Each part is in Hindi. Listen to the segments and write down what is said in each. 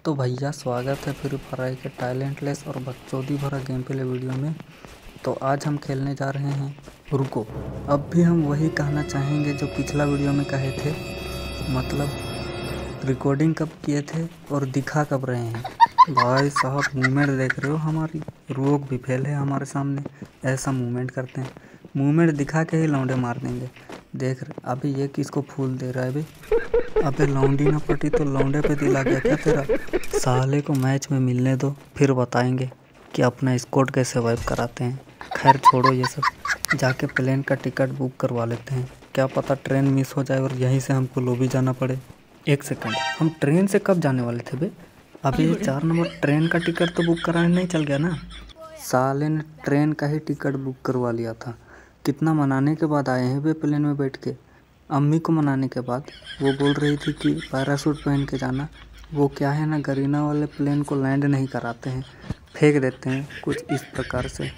तो भैया स्वागत है फ्री फायर के टैलेंटलेस और बकचोदी भरा गेम प्ले वीडियो में। तो आज हम खेलने जा रहे हैं रुको। अब भी हम वही कहना चाहेंगे जो पिछला वीडियो में कहे थे, मतलब रिकॉर्डिंग कब किए थे और दिखा कब रहे हैं। भाई साहब मूवमेंट देख रहे हो, हमारी रोक भी फेल है हमारे सामने। ऐसा मूवमेंट करते हैं, मूवमेंट दिखा के ही लौंडे मार देंगे। देख रहे अभी ये किसको फूल दे रहा है बे। अबे लौंडी ना पटी तो लौंडे पे दिला गया क्या तेरा। साले को मैच में मिलने दो, फिर बताएंगे कि अपना स्क्वाड कैसे वाइप कराते हैं। खैर छोड़ो ये सब, जाके प्लेन का टिकट बुक करवा लेते हैं। क्या पता ट्रेन मिस हो जाए और यहीं से हमको लॉबी जाना पड़े। एक सेकंड, हम ट्रेन से कब जाने वाले थे बे। अभी ये 4 नंबर ट्रेन का टिकट तो बुक कराने नहीं चल गया ना। साले ने ट्रेन का ही टिकट बुक करवा लिया था। कितना मनाने के बाद आए हैं वे प्लेन में बैठ के। अम्मी को मनाने के बाद वो बोल रही थी कि पैराशूट पहन के जाना। वो क्या है ना, गरीना वाले प्लेन को लैंड नहीं कराते हैं, फेंक देते हैं कुछ इस प्रकार से।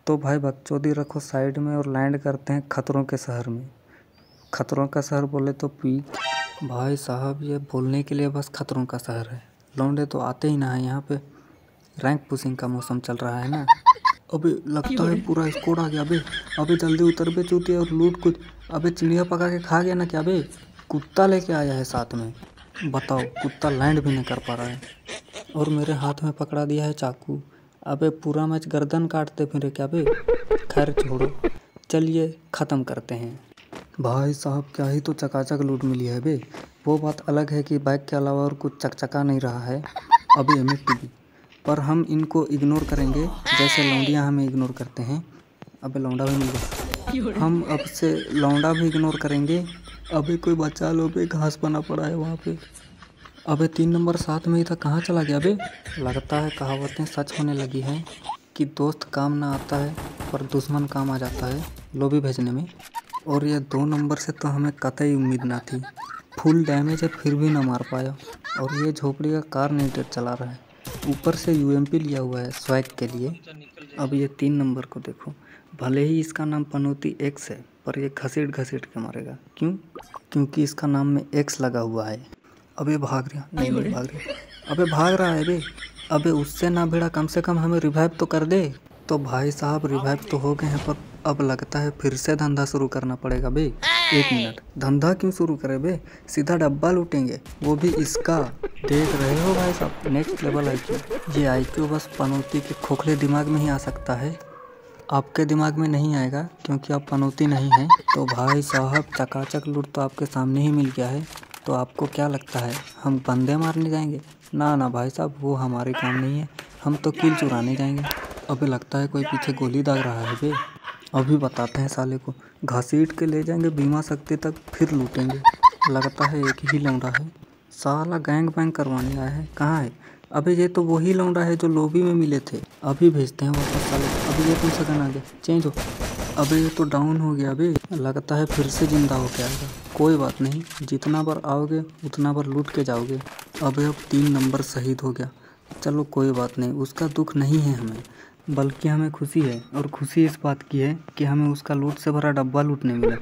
तो भाई बकचोदी रखो साइड में और लैंड करते हैं खतरों के शहर में। खतरों का शहर बोले तो पी भाई साहब, ये बोलने के लिए बस खतरों का शहर है। लौंडे तो आते ही ना है यहाँ पे। रैंक पुशिंग का मौसम चल रहा है ना। अबे लगता है पूरा स्कोर आ गया बे। अबे जल्दी उतर बे चूतिया और लूट कुछ। अबे चिड़िया पका के खा गया ना क्या बे। कुत्ता लेके आया है साथ में, बताओ कुत्ता लैंड भी नहीं कर पा रहा है और मेरे हाथ में पकड़ा दिया है चाकू। अबे पूरा मैच गर्दन काटते फिरे क्या बे। खैर छोड़ो, चलिए ख़त्म करते हैं। भाई साहब क्या ही तो चकाचक लूट मिली है बे। वो बात अलग है कि बाइक के अलावा और कुछ चकचका नहीं रहा है अभी MTV, पर हम इनको इग्नोर करेंगे जैसे लौंडियाँ हमें इग्नोर करते हैं। अबे लौंडा भी मिल गया, हम अब से लौंडा भी इग्नोर करेंगे। अबे कोई बचा लो बे, घास बना पड़ा है वहाँ पे। अबे 3 नंबर साथ में ही था, कहाँ चला गया बे। लगता है कहावतें सच होने लगी हैं कि दोस्त काम ना आता है पर दुश्मन काम आ जाता है लॉबी भेजने में। और ये 2 नंबर से तो हमें कतई उम्मीद ना थी। फुल डैमेज है फिर भी ना मार पाया। और ये झोपड़ी का कार नहीं चला रहा है, ऊपर से UMP लिया हुआ है स्वैग के लिए। अब ये 3 नंबर को देखो, भले ही इसका नाम पनौती X है पर ये घसीट घसीट के मारेगा। क्यों? क्योंकि इसका नाम में X लगा हुआ है। अबे भाग रहा, नहीं भाग रहा, अबे भाग रहा है बे। अबे उससे ना भिड़ा, कम से कम हमें रिवाइव तो कर दे। तो भाई साहब रिवाइव तो हो गए हैं, पर अब लगता है फिर से धंधा शुरू करना पड़ेगा बे। 1 मिनट, धंधा क्यों शुरू करे बे, सीधा डब्बा लूटेंगे, वो भी इसका। देख रहे हो भाई साहब, नेक्स्ट लेवल IQ। ये IQ बस पनौती के खोखले दिमाग में ही आ सकता है, आपके दिमाग में नहीं आएगा क्योंकि आप पनौती नहीं हैं। तो भाई साहब चकाचक लूट तो आपके सामने ही मिल गया है। तो आपको क्या लगता है हम बंदे मारने जाएंगे? ना ना भाई साहब, वो हमारे काम नहीं है, हम तो किल चुराने जाएंगे। अबे लगता है कोई पीछे गोली दाग रहा है बे। अभी बताते हैं साले को, घसीट के ले जाएंगे बीमा शक्ति तक, फिर लूटेंगे। लगता है एक ही लौंडा है, साला गैंग बैंग करवाने आया है। कहाँ है? अबे ये तो वही लौंडा है जो लॉबी में मिले थे। अभी भेजते हैं वापस साले। अभी ये 2 सेकंड आगे चेंज हो। अबे ये तो डाउन हो गया बे, लगता है फिर से जिंदा होके आएगा। कोई बात नहीं, जितना बार आओगे उतना बार लूट के जाओगे। अबे अब 3 नंबर शहीद हो गया। चलो कोई बात नहीं, उसका दुख नहीं है हमें, बल्कि हमें खुशी है। और खुशी इस बात की है कि हमें उसका लूट से भरा डब्बा लूटने मिला।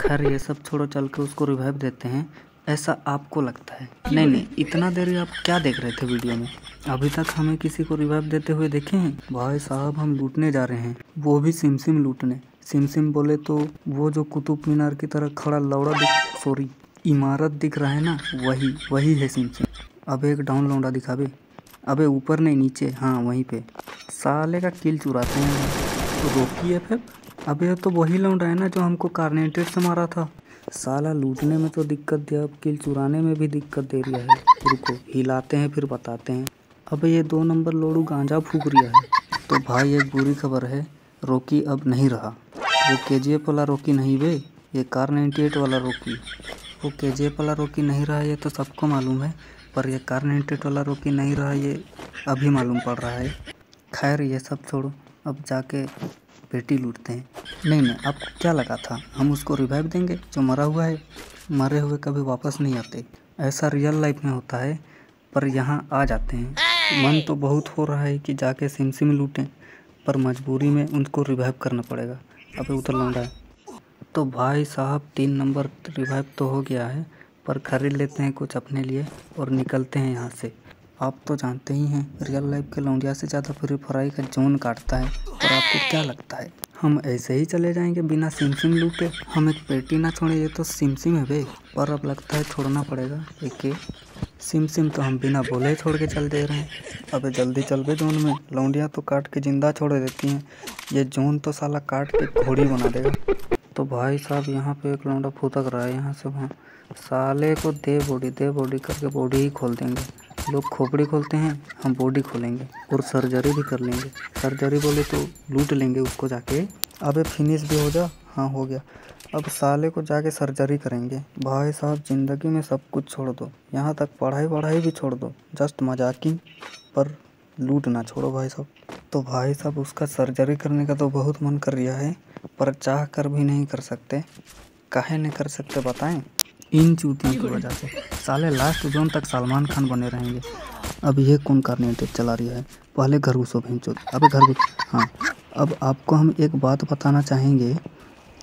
खैर ये सब छोड़ो, चल के उसको रिवाइव देते हैं, ऐसा आपको लगता है। नहीं, इतना देर आप क्या देख रहे थे वीडियो में? अभी तक हमें किसी को रिवाइव देते हुए देखे हैं? भाई साहब हम लूटने जा रहे हैं, वो भी सिमसिम लूटने। सिमसिम बोले तो वो जो कुतुब मीनार की तरह खड़ा लौड़ा इमारत दिख रहा है ना, वही है सिमसिम। अब एक डाउन लौंडा दिखा बे। अबे ऊपर नहीं नीचे, हाँ वहीं पे। साले का किल चुराते हैं तो रोकी है फिर। अबे ये तो वही लौंडा है ना जो हमको कार्नेटेड से मारा था। साला लूटने में तो दिक्कत दिया, अब किल चुराने में भी दिक्कत दे रहा है। रुको हिलाते हैं फिर बताते हैं। अबे ये 2 नंबर लोड़ू गांजा फूक रिया है। तो भाई एक बुरी खबर है, रॉकी अब नहीं रहा। वो KGF वाला रॉकी नहीं बे, ये कार 98 वाला रॉकी। वो KGF वाला रॉकी नहीं रहा, ये तो सबको मालूम है, पर ये कार 98 वाला रॉकी नहीं रहा, ये अभी मालूम पड़ रहा है। खैर ये सब छोड़ो, अब जाके पेटी लूटते हैं। नहीं, आपको क्या लगा था हम उसको रिवाइव देंगे जो मरा हुआ है? मरे हुए कभी वापस नहीं आते, ऐसा रियल लाइफ में होता है, पर यहाँ आ जाते हैं। मन तो बहुत हो रहा है कि जाके सिमसिम लूटें, पर मजबूरी में उनको रिवाइव करना पड़ेगा। अबे उधर लौंडा है। तो भाई साहब 3 नंबर रिवाइव तो हो गया है, पर खरीद लेते हैं कुछ अपने लिए और निकलते हैं यहाँ से। आप तो जानते ही हैं रियल लाइफ के लौंडिया से ज़्यादा फ्री फायर का जोन काटता है। और आपको क्या लगता है हम ऐसे ही चले जाएंगे बिना सिम सिम लूटे? हम एक पेटी ना छोड़े, ये तो सिम सिम है बे। पर अब लगता है छोड़ना पड़ेगा एक सिम सिम तो हम बिना बोले ही छोड़ के चल दे रहे हैं। अबे जल्दी चल बे जोन में, लौंडिया तो काट के जिंदा छोड़ देती हैं, ये जोन तो साला काट के घोड़ी बना देगा। तो भाई साहब यहाँ पे एक लौंडा फुदक रहा है यहाँ से वहाँ, साले को दे बॉडी करके बॉडी ही खोल देंगे। लोग खोपड़ी खोलते हैं, हम बॉडी खोलेंगे और सर्जरी भी कर लेंगे। सर्जरी बोले तो लूट लेंगे उसको जाके। अबे फिनिश भी हो जा। हाँ हो गया। अब साले को जाके सर्जरी करेंगे। भाई साहब ज़िंदगी में सब कुछ छोड़ दो, यहाँ तक पढ़ाई भी छोड़ दो, जस्ट मजाकी पर लूट ना छोड़ो भाई साहब। तो भाई साहब उसका सर्जरी करने का तो बहुत मन कर रहा है, पर चाह कर भी नहीं कर सकते। काहे नहीं कर सकते बताएं? इन चूतियों की वजह से। साले लास्ट जोन तक सलमान खान बने रहेंगे। अब ये कौन कार्नेटेड चला रहा है? पहले घर घुसो भैंचोद। अबे घर घुस। हाँ अब आपको हम एक बात बताना चाहेंगे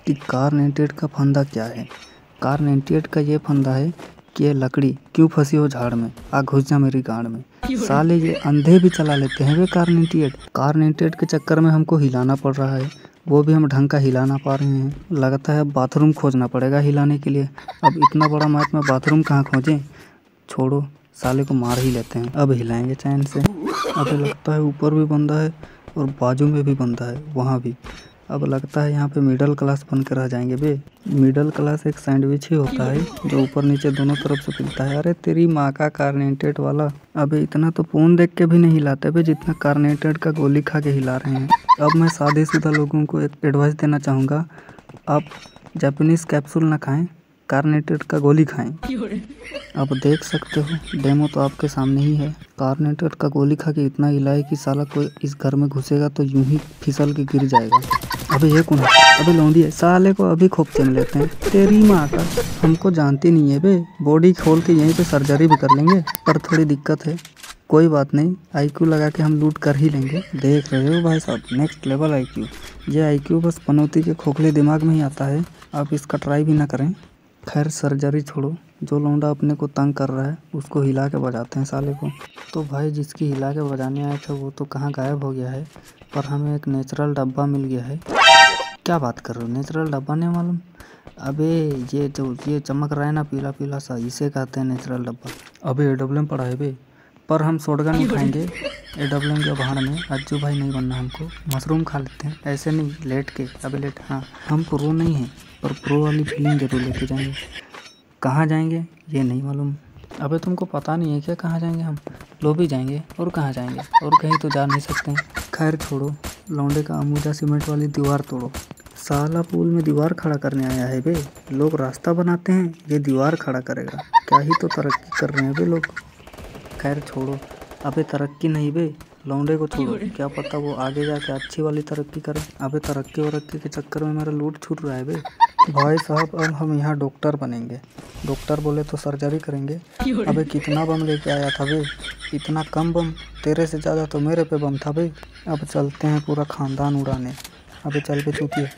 कि कार्नेटेड का फंदा क्या है। कार्नेटेड का ये फंदा है कि ये लकड़ी क्यों फंसी हो झाड़ में, आ घुस जा मेरी गाड़ में। साले ये अंधे भी चला लेते हैं वे कार्नेटेड के चक्कर में हमको हिलाना पड़ रहा है, वो भी हम ढंग का हिला ना पा रहे हैं। लगता है बाथरूम खोजना पड़ेगा हिलाने के लिए। अब इतना बड़ा मैच में बाथरूम कहाँ खोजें? छोड़ो, साले को मार ही लेते हैं। अब हिलाएंगे चैन से। अब लगता है ऊपर भी बंदा है और बाजू में भी बंदा है, वहाँ भी। अब लगता है यहाँ पे मिडिल क्लास बन कर रह जाएंगे बे। मिडिल क्लास एक सैंडविच ही होता है जो ऊपर नीचे दोनों तरफ से पिलता है। अरे तेरी माँ का कार्नेटेड वाला, अबे इतना तो फोन देख के भी नहीं हिलाते बे जितना कार्नेटेड का गोली खा के हिला रहे हैं। अब मैं शादीशुदा लोगों को एक एडवाइस देना चाहूँगा, आप जापानीज़ कैप्सूल ना खाएं, कार्नेटेड का गोली खाएं। आप देख सकते हो डेमो तो आपके सामने ही है। कार्नेटेड का गोली खा के इतना हिलाए कि साला कोई इस घर में घुसेगा तो यूं ही फिसल के गिर जाएगा। अबे ये कौन है? अबे लौंडी है, साले को अभी खोप चल लेते हैं। तेरी माँ का, हमको जानती नहीं है बे। बॉडी खोल के यहीं पे सर्जरी भी कर लेंगे, पर थोड़ी दिक्कत है। कोई बात नहीं, IQ लगा के हम लूट कर ही लेंगे। देख रहे हो भाई साहब, नेक्स्ट लेवल IQ। ये IQ बस पनौती के खोखले दिमाग में ही आता है, आप इसका ट्राई भी ना करें। खैर सर्जरी छोड़ो, जो लौंडा अपने को तंग कर रहा है उसको हिला के बजाते हैं साले को। तो भाई जिसकी हिला के बजाने आए थे वो तो कहाँ गायब हो गया है, पर हमें एक नेचुरल डब्बा मिल गया है। क्या बात कर रहे हो, नेचुरल डब्बा नहीं मालूम? अबे ये जो ये चमक रहा है ना पीला पीला सा, इसे कहते हैं नेचुरल डब्बा। अबे AWM पड़ा है बे, पर हम शॉटगन उठाएंगे AWM के भाड़ में। अज्जू भाई नहीं बनना हमको, मशरूम खा लेते हैं ऐसे नहीं लेट के। अबे लेट, हाँ हम प्रो नहीं हैं पर प्रो वाली फीलिंग जरूर लेके जाएंगे। कहाँ जाएंगे ये नहीं मालूम। अबे तुमको पता नहीं है क्या कहाँ जाएंगे? हम लोबी जाएंगे और कहाँ जाएंगे, और कहीं तो जा नहीं सकते हैं। खैर छोड़ो, लौंडे का अमूजा सीमेंट वाली दीवार तोड़ो। साला पुल में दीवार खड़ा करने आया है बे। लोग रास्ता बनाते हैं, ये दीवार खड़ा करेगा। क्या ही तो तरक्की कर रहे हैं बे लोग। खैर छोड़ो, अबे तरक्की नहीं बे, लौंडे को छोड़ो, क्या पता वो आगे जाके अच्छी वाली तरक्की करे। अबे तरक्की वरक्की के चक्कर में मेरा लूट छूट रहा है बे। भाई साहब अब हम यहाँ डॉक्टर बनेंगे। डॉक्टर बोले तो सर्जरी करेंगे। अबे कितना बम लेके आया था बे? इतना कम बम? तेरे से ज़्यादा तो मेरे पे बम था बे। अब चलते हैं पूरा खानदान उड़ाने। अबे चल के चूतिए।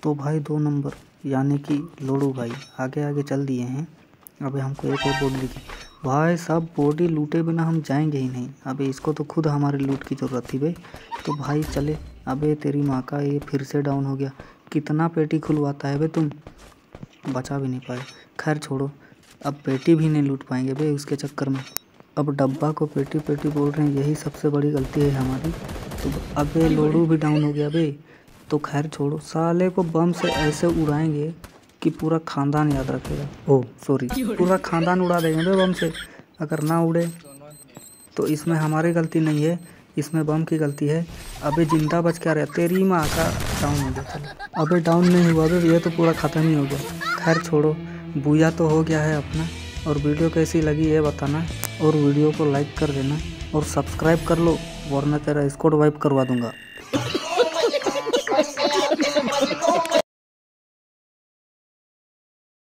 तो भाई 2 नंबर यानी कि लोड़ू भाई आगे आगे चल दिए हैं। अबे हमको एक और बॉडी दिखी। भाई साहब बॉडी लूटे बिना हम जाएंगे ही नहीं। अबे इसको तो खुद हमारे लूट की ज़रूरत थी बे। तो भाई चले। अबे तेरी माँ का, ये फिर से डाउन हो गया। कितना पेटी खुलवाता है बे तुम, बचा भी नहीं पाए। खैर छोड़ो, अब पेटी भी नहीं लूट पाएंगे बे उसके चक्कर में। अब डब्बा को पेटी पेटी बोल रहे हैं, यही सबसे बड़ी गलती है हमारी। तो अबे लोड़ू भी डाउन हो गया बे। तो खैर छोड़ो, साले को बम से ऐसे उड़ाएंगे कि पूरा खानदान याद रखेगा। ओह सॉरी, पूरा खानदान उड़ा देंगे बे बम से। अगर ना उड़े तो इसमें हमारी गलती नहीं है, इसमें बम की गलती है। अबे जिंदा बच क्या रहा? तेरी माँ का, डाउन हो गया। चलो अबे डाउन नहीं हुआ बे, ये तो पूरा ख़त्म ही हो गया। खैर छोड़ो, बूया तो हो गया है अपना। और वीडियो कैसी लगी ये बताना, और वीडियो को लाइक कर देना और सब्सक्राइब कर लो, वरना तेरा स्क्वाड वाइप करवा दूंगा।